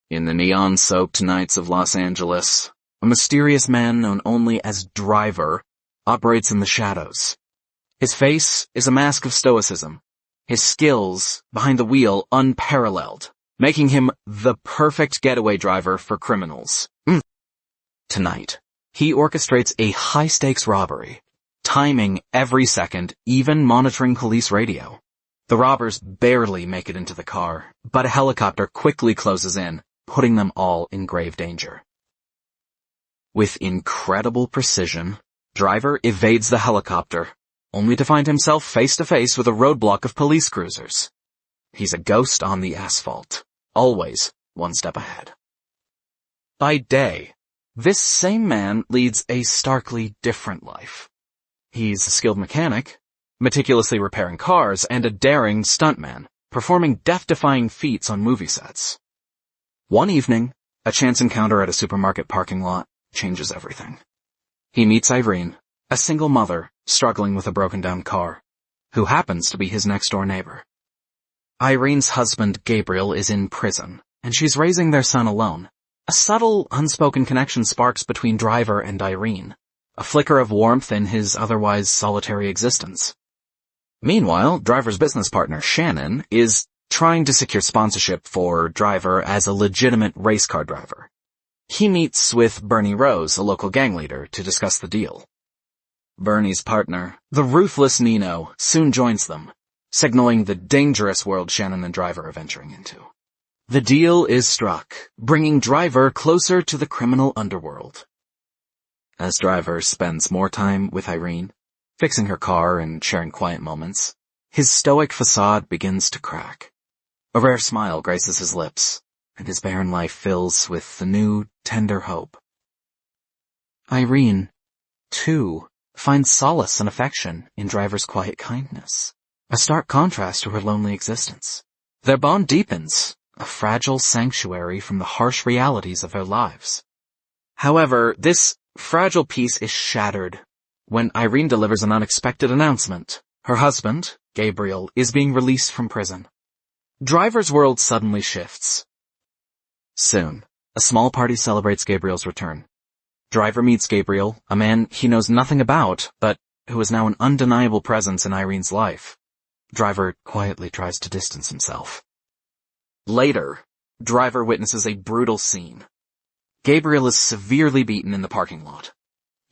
In the neon-soaked nights of Los Angeles, a mysterious man known only as Driver operates in the shadows. His face is a mask of stoicism, his skills behind the wheel unparalleled, making him the perfect getaway driver for criminals. Tonight, he orchestrates a high-stakes robbery, timing every second, even monitoring police radio. The robbers barely make it into the car, but a helicopter quickly closes in, putting them all in grave danger. With incredible precision, Driver evades the helicopter, only to find himself face-to-face with a roadblock of police cruisers. He's a ghost on the asphalt, always one step ahead. By day, this same man leads a starkly different life. He's a skilled mechanic, meticulously repairing cars, and a daring stuntman, performing death-defying feats on movie sets. One evening, a chance encounter at a supermarket parking lot changes everything. He meets Irene, a single mother struggling with a broken-down car, who happens to be his next-door neighbor. Irene's husband, Gabriel, is in prison, and she's raising their son alone. A subtle, unspoken connection sparks between Driver and Irene, a flicker of warmth in his otherwise solitary existence. Meanwhile, Driver's business partner, Shannon, is trying to secure sponsorship for Driver as a legitimate race car driver. He meets with Bernie Rose, a local gang leader, to discuss the deal. Bernie's partner, the ruthless Nino, soon joins them, signaling the dangerous world Shannon and Driver are venturing into. The deal is struck, bringing Driver closer to the criminal underworld. As Driver spends more time with Irene, fixing her car and sharing quiet moments, his stoic facade begins to crack. A rare smile graces his lips, and his barren life fills with the new, tender hope. Irene, too, finds solace and affection in Driver's quiet kindness, a stark contrast to her lonely existence. Their bond deepens, a fragile sanctuary from the harsh realities of their lives. However, this fragile peace is shattered when Irene delivers an unexpected announcement. Her husband, Gabriel, is being released from prison. Driver's world suddenly shifts. Soon, a small party celebrates Gabriel's return. Driver meets Gabriel, a man he knows nothing about, but who is now an undeniable presence in Irene's life. Driver quietly tries to distance himself. Later, Driver witnesses a brutal scene. Gabriel is severely beaten in the parking lot.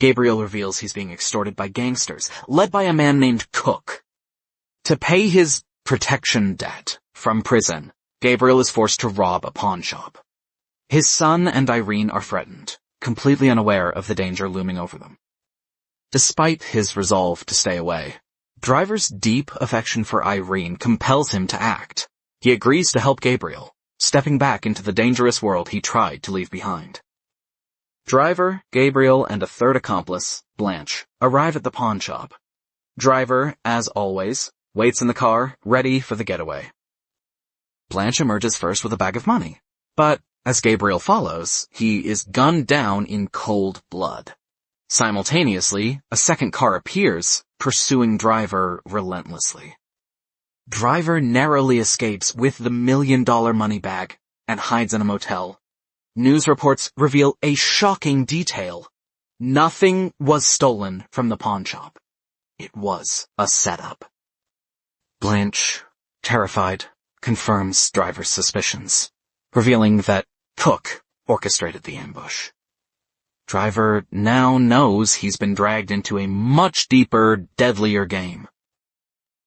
Gabriel reveals he's being extorted by gangsters, led by a man named Cook. To pay his protection debt from prison, Gabriel is forced to rob a pawn shop. His son and Irene are threatened, completely unaware of the danger looming over them. Despite his resolve to stay away, Driver's deep affection for Irene compels him to act. He agrees to help Gabriel, stepping back into the dangerous world he tried to leave behind. Driver, Gabriel, and a third accomplice, Blanche, arrive at the pawn shop. Driver, as always, waits in the car, ready for the getaway. Blanche emerges first with a bag of money, but as Gabriel follows, he is gunned down in cold blood. Simultaneously, a second car appears, pursuing Driver relentlessly. Driver narrowly escapes with the $1 million money bag and hides in a motel. News reports reveal a shocking detail. Nothing was stolen from the pawn shop. It was a setup. Blanche, terrified, confirms Driver's suspicions, revealing that Cook orchestrated the ambush. Driver now knows he's been dragged into a much deeper, deadlier game.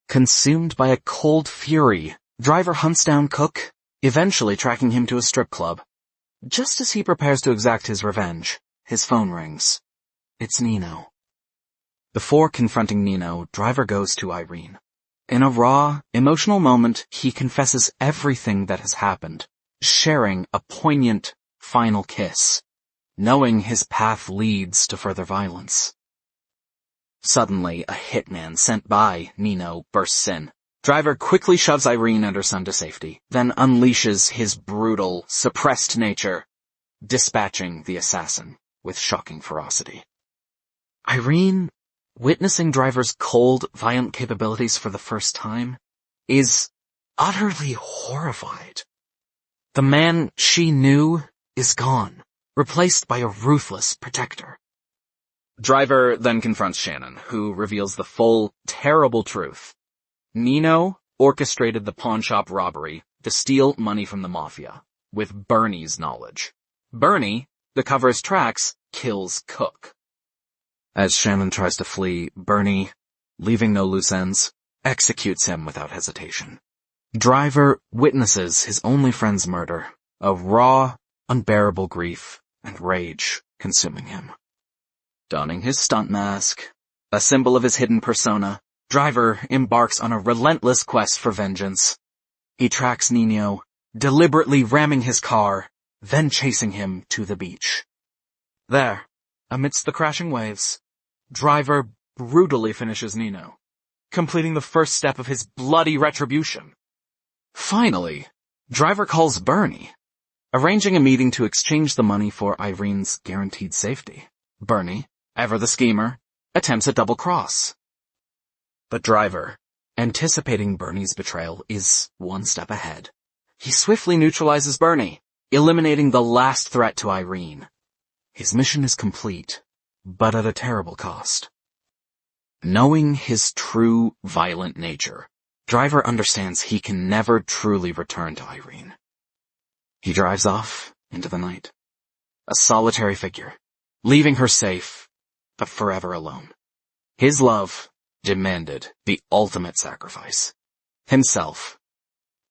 Consumed by a cold fury, Driver hunts down Cook, eventually tracking him to a strip club. Just as he prepares to exact his revenge, his phone rings. It's Nino. Before confronting Nino, Driver goes to Irene. In a raw, emotional moment, he confesses everything that has happened, sharing a poignant, final kiss, knowing his path leads to further violence. Suddenly, a hitman sent by Nino bursts in. Driver quickly shoves Irene and her son to safety, then unleashes his brutal, suppressed nature, dispatching the assassin with shocking ferocity. Irene, witnessing Driver's cold, violent capabilities for the first time, is utterly horrified. The man she knew is gone, replaced by a ruthless protector. Driver then confronts Shannon, who reveals the full, terrible truth. Nino orchestrated the pawnshop robbery to steal money from the mafia, with Bernie's knowledge. Bernie, to cover his tracks, kills Cook. As Shannon tries to flee, Bernie, leaving no loose ends, executes him without hesitation. Driver witnesses his only friend's murder, a raw, unbearable grief and rage consuming him. Donning his stunt mask, a symbol of his hidden persona, Driver embarks on a relentless quest for vengeance. He tracks Nino, deliberately ramming his car, then chasing him to the beach. There, amidst the crashing waves, Driver brutally finishes Nino, completing the first step of his bloody retribution. Finally, Driver calls Bernie, arranging a meeting to exchange the money for Irene's guaranteed safety. Bernie, ever the schemer, attempts a double cross. But Driver, anticipating Bernie's betrayal, is one step ahead. He swiftly neutralizes Bernie, eliminating the last threat to Irene. His mission is complete, but at a terrible cost. Knowing his true violent nature, Driver understands he can never truly return to Irene. He drives off into the night, a solitary figure, leaving her safe, but forever alone. His love demanded the ultimate sacrifice, himself